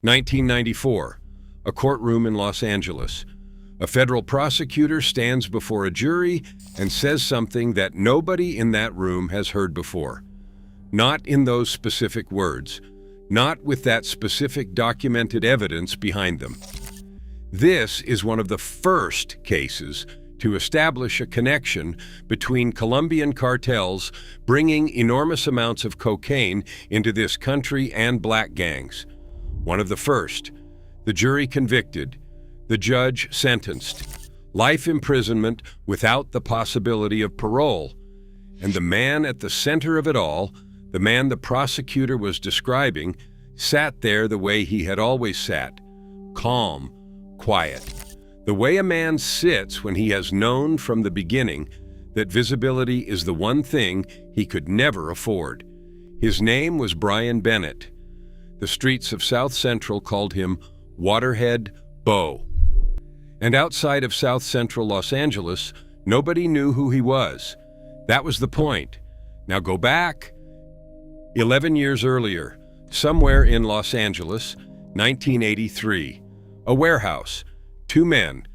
1994, a courtroom in Los Angeles. A federal prosecutor stands before a jury and says something that nobody in that room has heard before. Not in those specific words, not with that specific documented evidence behind them. This is one of the first cases to establish a connection between Colombian cartels bringing enormous amounts of cocaine into this country and black gangs. One of the first. The jury convicted. The judge sentenced. Life imprisonment without the possibility of parole. And the man at the center of it all, the man the prosecutor was describing, sat there the way he had always sat. Calm, quiet. The way a man sits when he has known from the beginning that visibility is the one thing he could never afford. His name was Brian Bennett. The streets of South Central called him Waterhead Bo. And outside of South Central Los Angeles, nobody knew who he was. That was the point. Now go back 11 years earlier, somewhere in Los Angeles, 1983. A warehouse. Two men.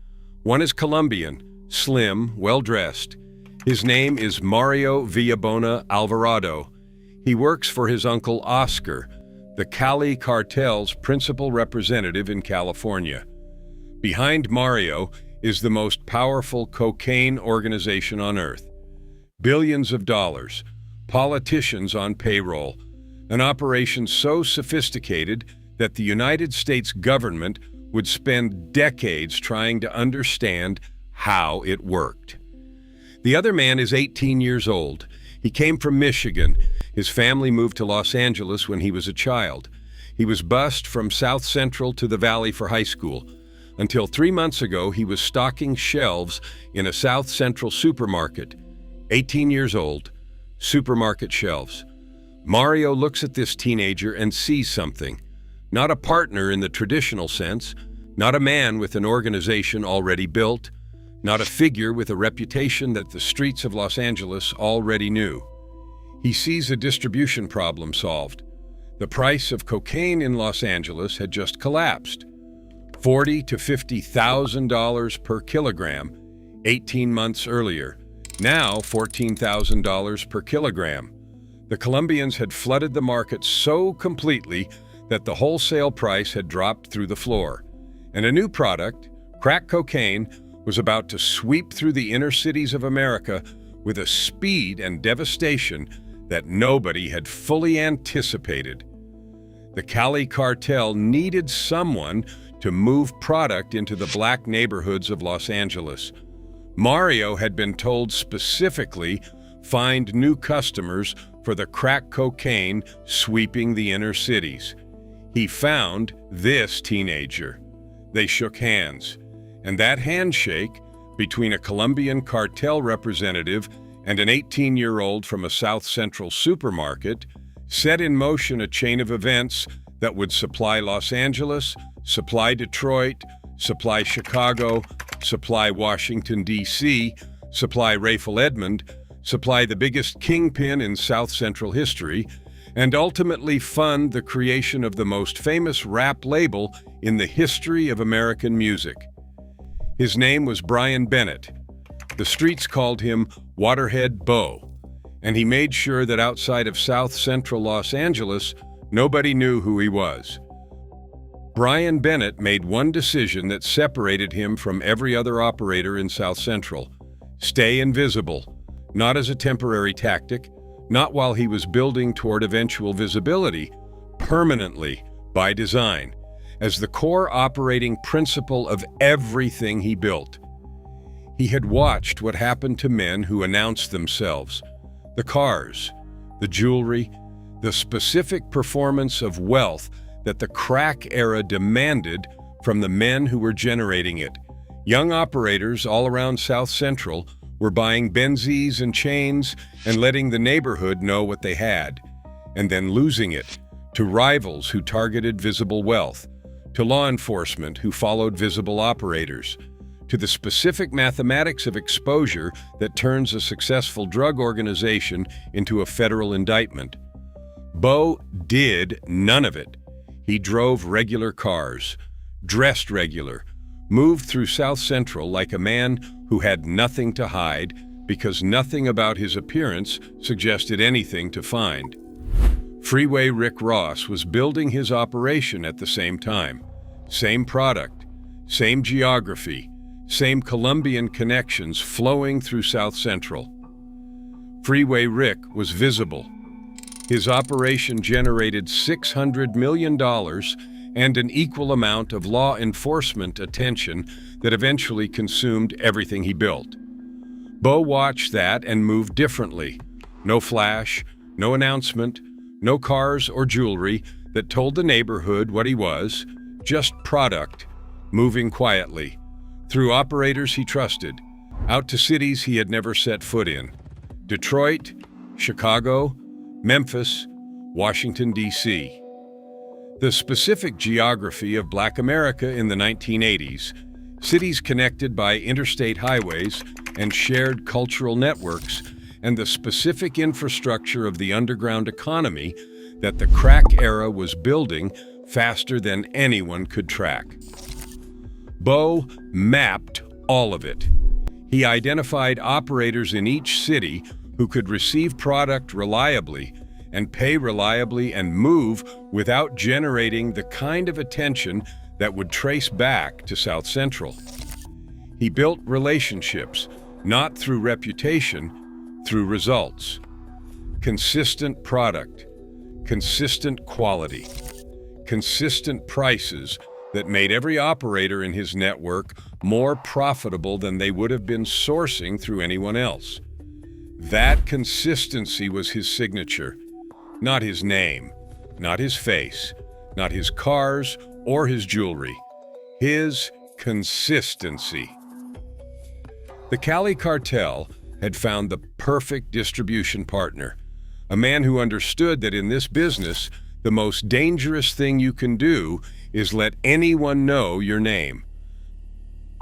One is Colombian, slim, well-dressed. His name is Mario Villabona Alvarado. He works for his uncle Oscar, the Cali cartel's principal representative in California. Behind Mario is the most powerful cocaine organization on earth. Billions of dollars, politicians on payroll, an operation so sophisticated that the United States government would spend decades trying to understand how it worked. The other man is 18 years old. He came from Michigan. His family moved to Los Angeles when he was a child. He was bused from South Central to the Valley for high school. Until 3 months ago, he was stocking shelves in a South Central supermarket. 18 years old, supermarket shelves. Mario looks at this teenager and sees something. Not a partner in the traditional sense, not a man with an organization already built, not a figure with a reputation that the streets of Los Angeles already knew. He sees a distribution problem solved. The price of cocaine in Los Angeles had just collapsed. $40,000 to $50,000 per kilogram 18 months earlier. Now $14,000 per kilogram. The Colombians had flooded the market so completely that the wholesale price had dropped through the floor. And a new product, crack cocaine, was about to sweep through the inner cities of America with a speed and devastation that nobody had fully anticipated. The Cali cartel needed someone to move product into the black neighborhoods of Los Angeles. Mario had been told specifically, find new customers for the crack cocaine sweeping the inner cities. He found this teenager. They shook hands. And that handshake between a Colombian cartel representative and an 18-year-old from a South Central supermarket set in motion a chain of events that would supply Los Angeles, supply Detroit, supply Chicago, supply Washington, D.C., supply Rayful Edmond, supply the biggest kingpin in South Central history, and ultimately fund the creation of the most famous rap label in the history of American music. His name was Brian Bennett. The streets called him Waterhead Bo, and he made sure that outside of South Central Los Angeles, nobody knew who he was. Brian Bennett made one decision that separated him from every other operator in South Central. Stay invisible, not as a temporary tactic, not while he was building toward eventual visibility, permanently, by design, as the core operating principle of everything he built. He had watched what happened to men who announced themselves, the cars, the jewelry, the specific performance of wealth that the crack era demanded from the men who were generating it. Young operators all around South Central were buying Benzes and chains and letting the neighborhood know what they had, and then losing it to rivals who targeted visible wealth, to law enforcement who followed visible operators, to the specific mathematics of exposure that turns a successful drug organization into a federal indictment. Bo did none of it. He drove regular cars, dressed regular, moved through South Central like a man who had nothing to hide because nothing about his appearance suggested anything to find. Freeway Rick Ross was building his operation at the same time. Same product, same geography, same Colombian connections flowing through South Central. Freeway Rick was visible. His operation generated $600 million and an equal amount of law enforcement attention that eventually consumed everything he built. Bo watched that and moved differently. No flash, no announcement, no cars or jewelry that told the neighborhood what he was, just product, moving quietly, through operators he trusted, out to cities he had never set foot in. Detroit, Chicago, Memphis, Washington, D.C. The specific geography of Black America in the 1980s, cities connected by interstate highways and shared cultural networks, and the specific infrastructure of the underground economy that the crack era was building faster than anyone could track. Bo mapped all of it. He identified operators in each city who could receive product reliably and pay reliably and move without generating the kind of attention that would trace back to South Central. He built relationships, not through reputation, through results. Consistent product, consistent quality, consistent prices that made every operator in his network more profitable than they would have been sourcing through anyone else. That consistency was his signature, not his name, not his face, not his cars or his jewelry. His consistency. The Cali cartel had found the perfect distribution partner, a man who understood that in this business, the most dangerous thing you can do is let anyone know your name.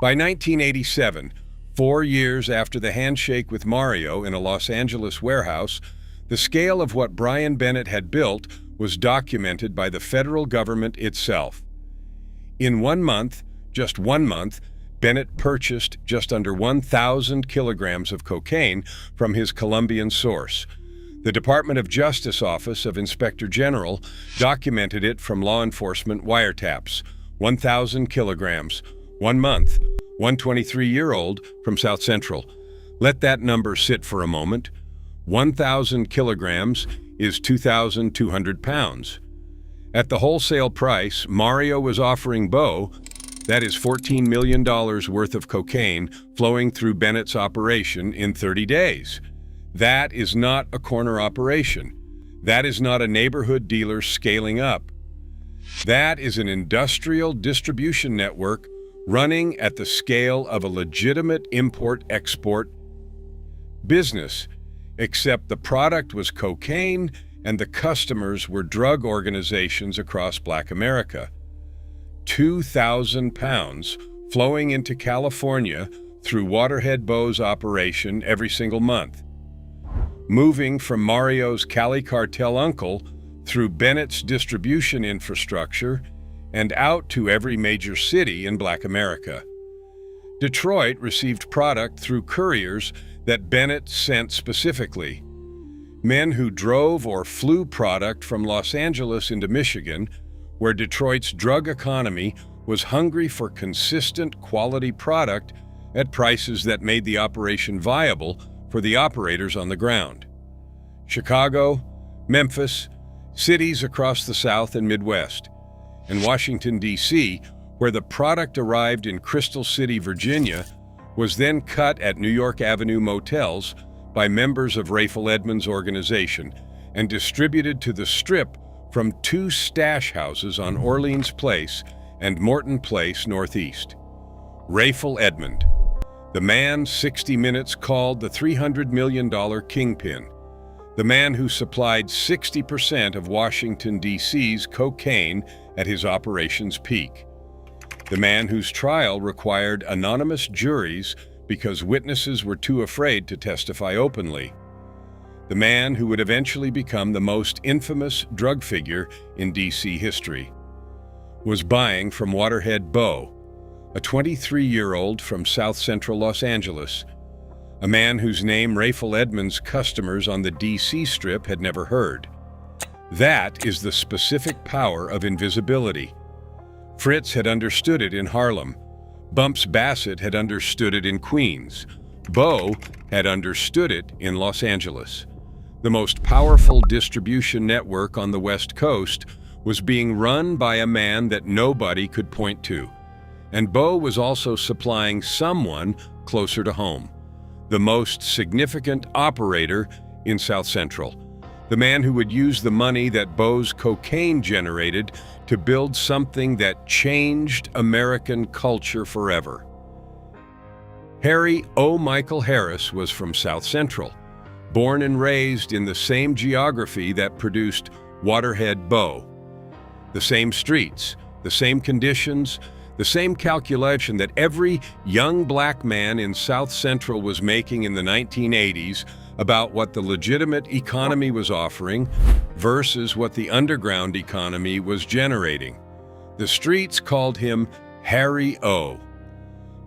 By 1987, 4 years after the handshake with Mario in a Los Angeles warehouse, the scale of what Brian Bennett had built was documented by the federal government itself. In 1 month, just 1 month, Bennett purchased just under 1,000 kilograms of cocaine from his Colombian source. The Department of Justice Office of Inspector General documented it from law enforcement wiretaps. 1,000 kilograms, 1 month, 123-year-old from South Central. Let that number sit for a moment. 1,000 kilograms is 2,200 pounds. At the wholesale price Mario was offering Bo, that is $14 million worth of cocaine flowing through Bennett's operation in 30 days. That is not a corner operation. That is not a neighborhood dealer scaling up. That is an industrial distribution network running at the scale of a legitimate import-export business, except the product was cocaine and the customers were drug organizations across Black America. 2,000 pounds flowing into California through Waterhead Bo's operation every single month. Moving from Mario's Cali cartel uncle through Bennett's distribution infrastructure and out to every major city in Black America. Detroit received product through couriers that Bennett sent specifically. Men who drove or flew product from Los Angeles into Michigan, where Detroit's drug economy was hungry for consistent quality product at prices that made the operation viable for the operators on the ground. Chicago, Memphis, cities across the South and Midwest, and Washington, D.C., where the product arrived in Crystal City, Virginia, was then cut at New York Avenue motels by members of Rayful Edmonds' organization and distributed to the Strip from 2 stash houses on Orleans Place and Morton Place Northeast. Rayful Edmond, the man 60 Minutes called the $300 million kingpin, the man who supplied 60% of Washington, D.C.'s cocaine at his operation's peak, the man whose trial required anonymous juries because witnesses were too afraid to testify openly, the man who would eventually become the most infamous drug figure in D.C. history, was buying from Waterhead Bo, a 23-year-old from South Central Los Angeles, a man whose name Raphael Edmonds' customers on the D.C. Strip had never heard. That is the specific power of invisibility. Fritz had understood it in Harlem. Bumps Bassett had understood it in Queens. Bo had understood it in Los Angeles. The most powerful distribution network on the West Coast was being run by a man that nobody could point to. And Bo was also supplying someone closer to home, the most significant operator in South Central, the man who would use the money that Bo's cocaine generated to build something that changed American culture forever. Harry O. Michael Harris was from South Central, born and raised in the same geography that produced Waterhead Bo. The same streets, the same conditions, the same calculation that every young black man in South Central was making in the 1980s about what the legitimate economy was offering versus what the underground economy was generating. The streets called him Harry O.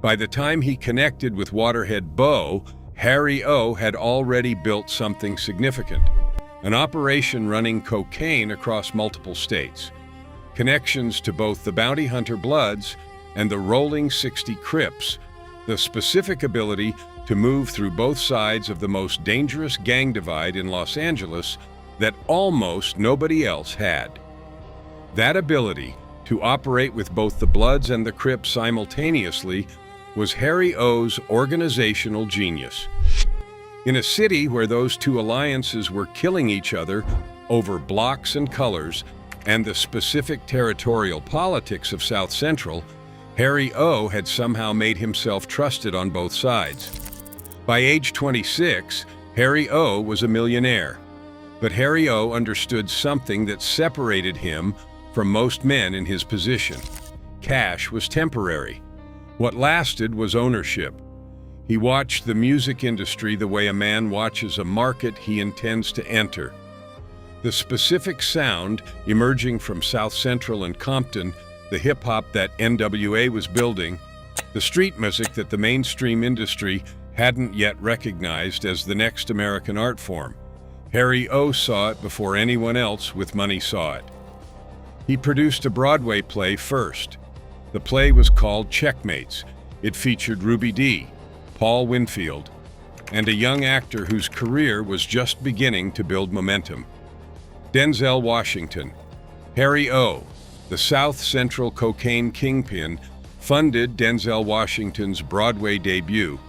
By the time he connected with Waterhead Bo, Harry O had already built something significant, an operation running cocaine across multiple states, connections to both the Bounty Hunter Bloods and the Rolling 60 Crips, the specific ability to move through both sides of the most dangerous gang divide in Los Angeles that almost nobody else had. That ability to operate with both the Bloods and the Crips simultaneously was Harry O's organizational genius. In a city where those two alliances were killing each other over blocks and colors and the specific territorial politics of South Central, Harry O had somehow made himself trusted on both sides. By age 26, Harry O was a millionaire. But Harry O understood something that separated him from most men in his position. Cash was temporary. What lasted was ownership. He watched the music industry the way a man watches a market he intends to enter. The specific sound emerging from South Central and Compton, the hip-hop that NWA was building, the street music that the mainstream industry hadn't yet recognized as the next American art form. Harry O saw it before anyone else with money saw it. He produced a Broadway play first. The play was called Checkmates. It featured Ruby Dee, Paul Winfield, and a young actor whose career was just beginning to build momentum. Denzel Washington. Harry O, the South Central cocaine kingpin, funded Denzel Washington's Broadway debut.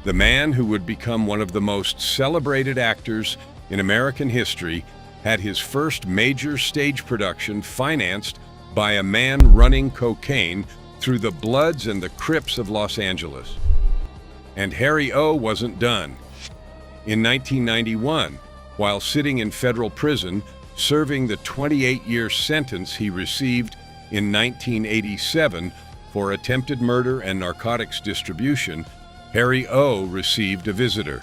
The man who would become one of the most celebrated actors in American history had his first major stage production financed by a man running cocaine through the Bloods and the Crips of Los Angeles. And Harry O wasn't done. In 1991, while sitting in federal prison, serving the 28-year sentence he received in 1987 for attempted murder and narcotics distribution, Harry O received a visitor.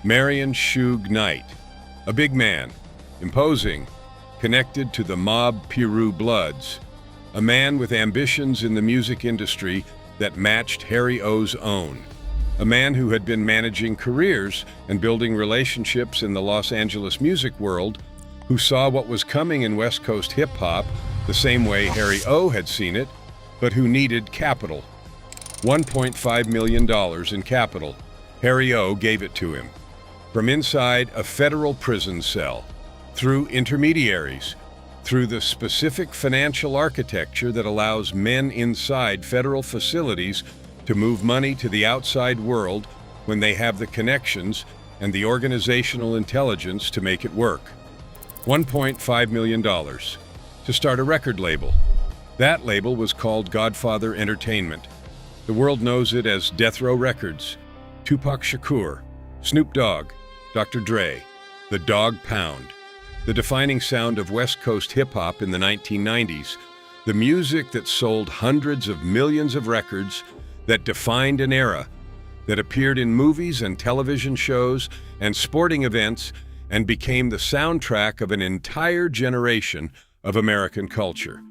Marion Suge Knight, a big man, imposing, connected to the mob Piru Bloods, a man with ambitions in the music industry that matched Harry O's own, a man who had been managing careers and building relationships in the Los Angeles music world, who saw what was coming in West Coast hip-hop the same way Harry O had seen it, but who needed capital. $1.5 million in capital. Harry O gave it to him. From inside a federal prison cell, through intermediaries, through the specific financial architecture that allows men inside federal facilities to move money to the outside world when they have the connections and the organizational intelligence to make it work. $1.5 million to start a record label. That label was called Godfather Entertainment. The world knows it as Death Row Records, Tupac Shakur, Snoop Dogg, Dr. Dre, the Dog Pound, the defining sound of West Coast hip-hop in the 1990s, the music that sold hundreds of millions of records, that defined an era, that appeared in movies and television shows and sporting events and became the soundtrack of an entire generation of American culture.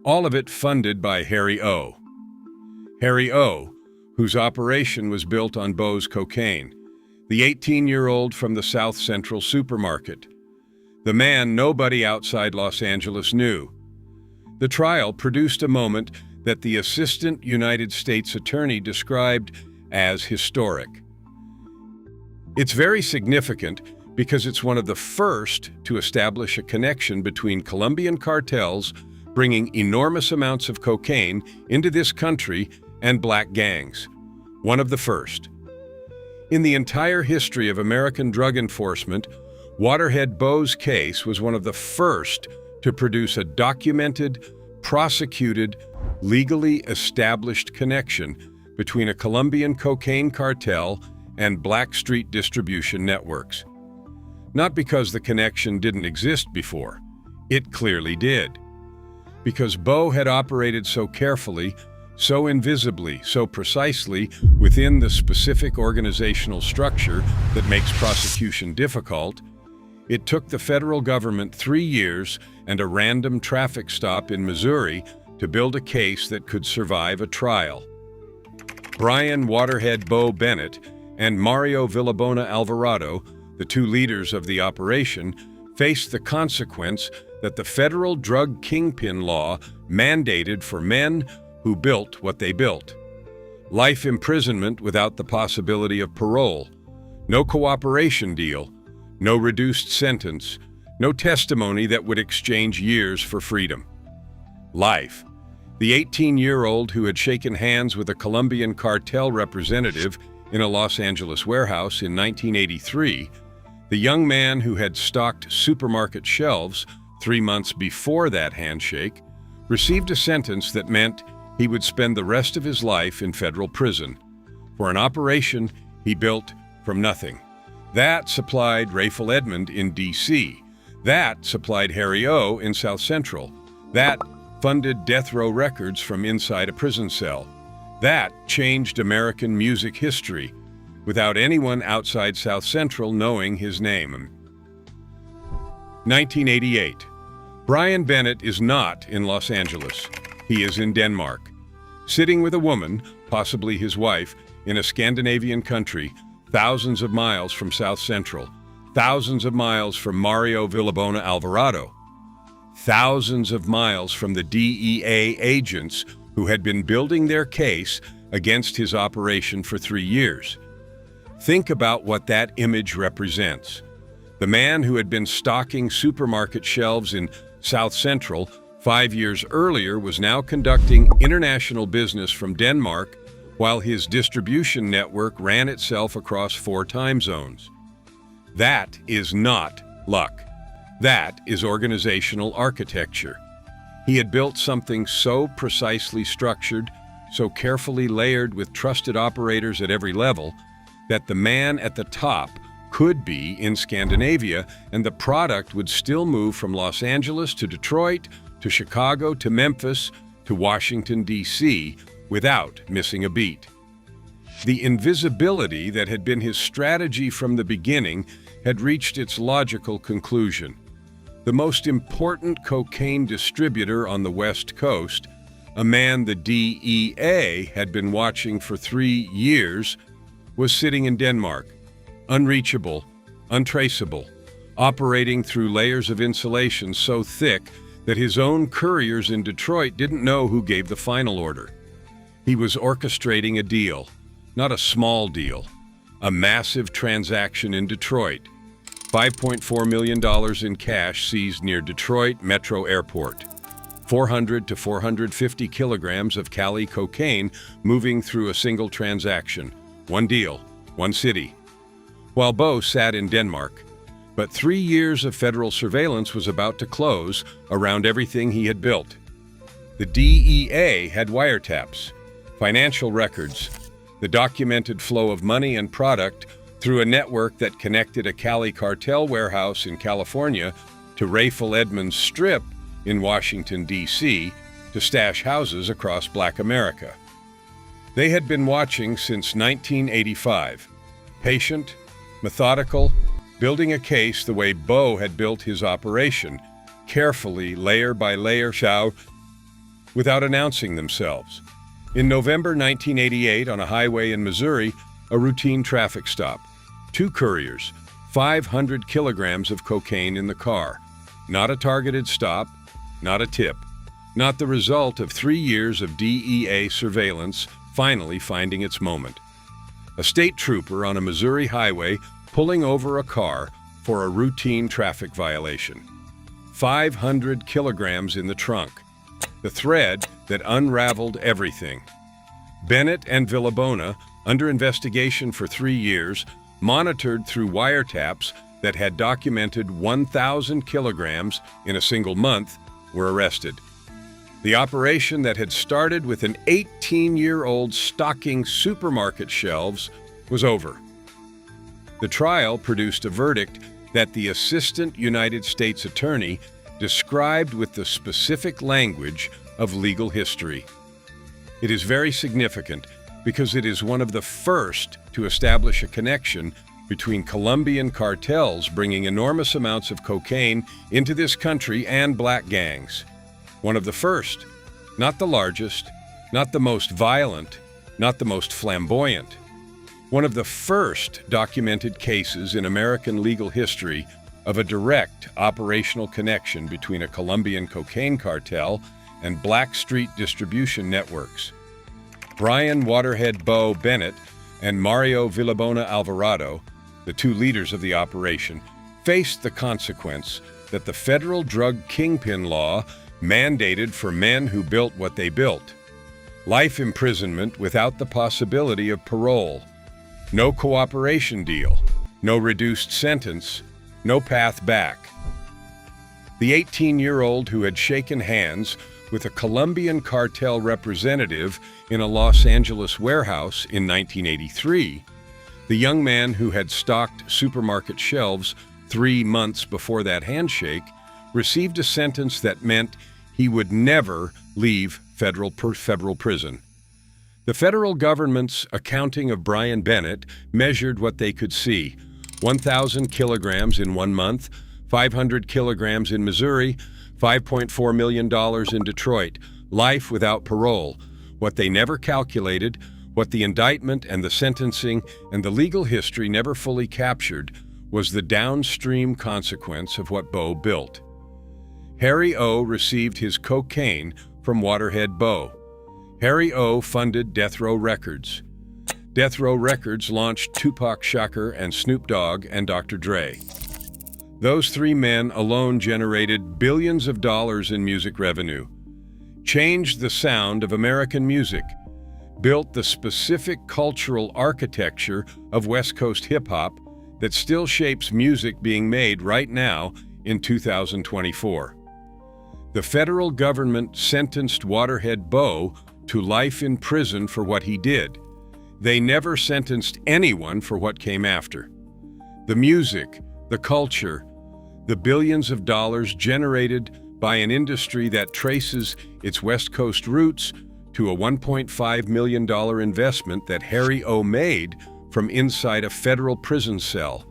All of it funded by Harry O. Harry O., whose operation was built on Bo's cocaine, the 18-year-old from the South Central supermarket, the man nobody outside Los Angeles knew. The trial produced a moment that the Assistant United States Attorney described as historic. It's very significant because it's one of the first to establish a connection between Colombian cartels bringing enormous amounts of cocaine into this country and black gangs. One of the first. In the entire history of American drug enforcement, Waterhead Bo's case was one of the first to produce a documented, prosecuted, legally established connection between a Colombian cocaine cartel and black street distribution networks. Not because the connection didn't exist before. It clearly did. Because Bo had operated so carefully, so invisibly, so precisely within the specific organizational structure that makes prosecution difficult, it took the federal government 3 years and a random traffic stop in Missouri to build a case that could survive a trial. Brian Waterhead Bo Bennett and Mario Villabona Alvarado, the two leaders of the operation, faced the consequence that the federal drug kingpin law mandated for men who built what they built. Life imprisonment without the possibility of parole, no cooperation deal, no reduced sentence, no testimony that would exchange years for freedom. Life. The 18-year-old who had shaken hands with a Colombian cartel representative in a Los Angeles warehouse in 1983, the young man who had stocked supermarket shelves 3 months before that handshake, received a sentence that meant he would spend the rest of his life in federal prison for an operation he built from nothing. That supplied Rayful Edmond in D.C. That supplied Harry O. in South Central. That funded Death Row Records from inside a prison cell. That changed American music history without anyone outside South Central knowing his name. 1988. Brian Bennett is not in Los Angeles. He is in Denmark, sitting with a woman, possibly his wife, in a Scandinavian country, thousands of miles from South Central, thousands of miles from Mario Villabona Alvarado, thousands of miles from the DEA agents who had been building their case against his operation for 3 years. Think about what that image represents. The man who had been stocking supermarket shelves in South Central 5 years earlier was now conducting international business from Denmark while his distribution network ran itself across 4 time zones. That is not luck. That is organizational architecture. He had built something so precisely structured, so carefully layered with trusted operators at every level, that the man at the top could be in Scandinavia and the product would still move from Los Angeles to Detroit, to Chicago, to Memphis, to Washington, D.C., without missing a beat. The invisibility that had been his strategy from the beginning had reached its logical conclusion. The most important cocaine distributor on the West Coast, a man the DEA had been watching for 3 years, was sitting in Denmark, unreachable, untraceable, operating through layers of insulation so thick that his own couriers in Detroit didn't know who gave the final order. He was orchestrating a deal, not a small deal, a massive transaction in Detroit. $5.4 million in cash seized near Detroit Metro Airport. 400 to 450 kilograms of Cali cocaine moving through a single transaction. One deal, one city. While Bo sat in Denmark, but 3 years of federal surveillance was about to close around everything he had built. The DEA had wiretaps, financial records, the documented flow of money and product through a network that connected a Cali cartel warehouse in California to Rayful Edmond's strip in Washington, D.C., to stash houses across Black America. They had been watching since 1985, patient, methodical, building a case the way Bo had built his operation, carefully, layer by layer, without announcing themselves. In November 1988, on a highway in Missouri, a routine traffic stop. 2 couriers, 500 kilograms of cocaine in the car. Not a targeted stop, not a tip. Not the result of 3 years of DEA surveillance finally finding its moment. A state trooper on a Missouri highway pulling over a car for a routine traffic violation. 500 kilograms in the trunk. The thread that unraveled everything. Bennett and Villabona, under investigation for 3 years, monitored through wiretaps that had documented 1,000 kilograms in a single month, were arrested. The operation that had started with an 18-year-old stocking supermarket shelves was over. The trial produced a verdict that the Assistant United States Attorney described with the specific language of legal history. It is very significant because it is one of the first to establish a connection between Colombian cartels bringing enormous amounts of cocaine into this country and black gangs. One of the first, not the largest, not the most violent, not the most flamboyant. One of the first documented cases in American legal history of a direct operational connection between a Colombian cocaine cartel and black street distribution networks. Brian Waterhead Bo Bennett and Mario Villabona Alvarado, the 2 leaders of the operation, faced the consequence that the federal drug kingpin law mandated for men who built what they built. Life imprisonment without the possibility of parole. No cooperation deal. No reduced sentence. No path back. The 18-year-old who had shaken hands with a Colombian cartel representative in a Los Angeles warehouse in 1983, the young man who had stocked supermarket shelves 3 months before that handshake, received a sentence that meant he would never leave federal prison. The federal government's accounting of Brian Bennett measured what they could see: 1,000 kilograms in 1 month, 500 kilograms in Missouri, $5.4 million in Detroit, life without parole. What they never calculated, what the indictment and the sentencing and the legal history never fully captured, was the downstream consequence of what Bo built. Harry O. received his cocaine from Waterhead Bo. Harry O. funded Death Row Records. Death Row Records launched Tupac Shakur and Snoop Dogg and Dr. Dre. Those 3 men alone generated billions of dollars in music revenue, changed the sound of American music, built the specific cultural architecture of West Coast hip-hop that still shapes music being made right now in 2024. The federal government sentenced Waterhead Bo to life in prison for what he did. They never sentenced anyone for what came after. The music, the culture, the billions of dollars generated by an industry that traces its West Coast roots to a $1.5 million investment that Harry O. made from inside a federal prison cell,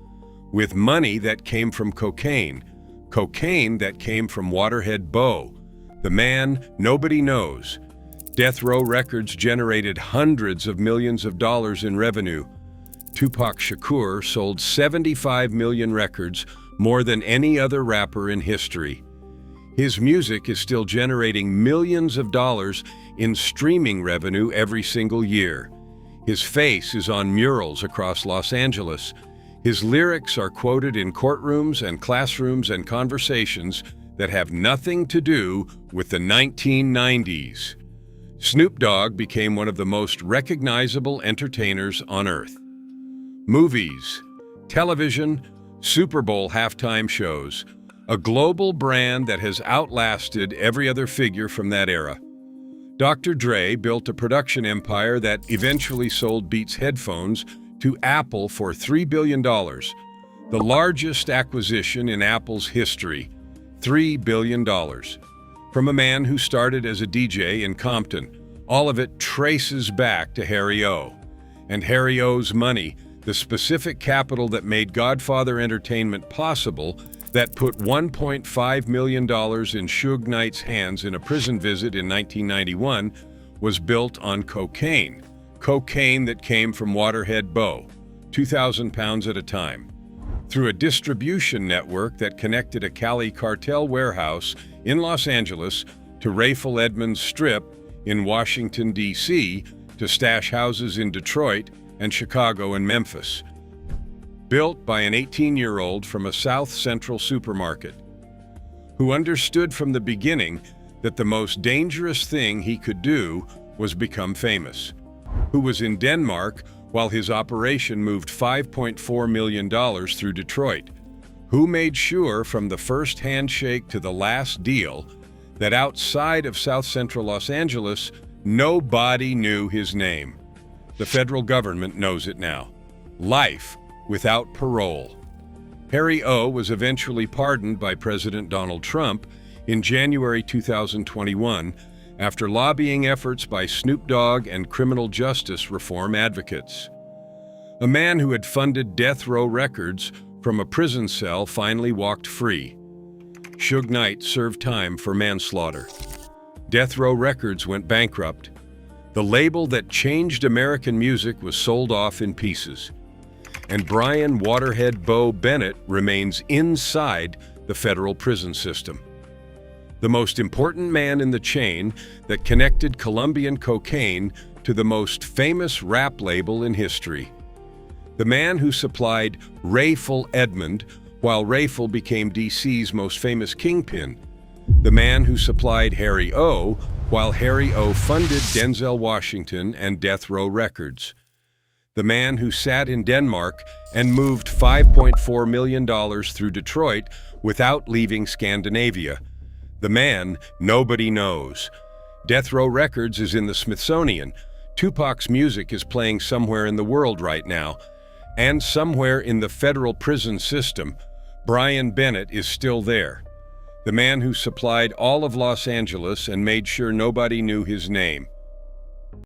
with money that came from cocaine that came from Waterhead Bo, the man nobody knows. Death Row Records generated hundreds of millions of dollars in revenue. Tupac Shakur sold 75 million records, more than any other rapper in history. His music is still generating millions of dollars in streaming revenue every single year. His face is on murals across Los Angeles. His lyrics are quoted in courtrooms and classrooms and conversations that have nothing to do with the 1990s. Snoop Dogg became one of the most recognizable entertainers on earth. Movies, television, Super Bowl halftime shows, a global brand that has outlasted every other figure from that era. Dr. Dre built a production empire that eventually sold Beats headphones to Apple for $3 billion, the largest acquisition in Apple's history, $3 billion. From a man who started as a DJ in Compton, all of it traces back to Harry O. And Harry O's money, the specific capital that made Godfather Entertainment possible, that put $1.5 million in Suge Knight's hands in a prison visit in 1991 was built on cocaine. Cocaine that came from Waterhead Bow, 2,000 pounds at a time, through a distribution network that connected a Cali cartel warehouse in Los Angeles to Rayful Edmonds Strip in Washington, D.C., to stash houses in Detroit and Chicago and Memphis. Built by an 18-year-old from a South Central supermarket, who understood from the beginning that the most dangerous thing he could do was become famous, who was in Denmark while his operation moved $5.4 million through Detroit, who made sure from the first handshake to the last deal that outside of South Central Los Angeles, nobody knew his name. The federal government knows it now. Life without parole. Harry O. was eventually pardoned by President Donald Trump in January 2021 after lobbying efforts by Snoop Dogg and criminal justice reform advocates. A man who had funded Death Row Records from a prison cell finally walked free. Suge Knight served time for manslaughter. Death Row Records went bankrupt. The label that changed American music was sold off in pieces. And Brian Waterhead Bo Bennett remains inside the federal prison system. The most important man in the chain that connected Colombian cocaine to the most famous rap label in history. The man who supplied Rayful Edmond while Rayful became DC's most famous kingpin. The man who supplied Harry O while Harry O funded Denzel Washington and Death Row Records. The man who sat in Denmark and moved $5.4 million through Detroit without leaving Scandinavia. The man nobody knows. Death Row Records is in the Smithsonian. Tupac's music is playing somewhere in the world right now. And somewhere in the federal prison system, Brian Bennett is still there. The man who supplied all of Los Angeles and made sure nobody knew his name.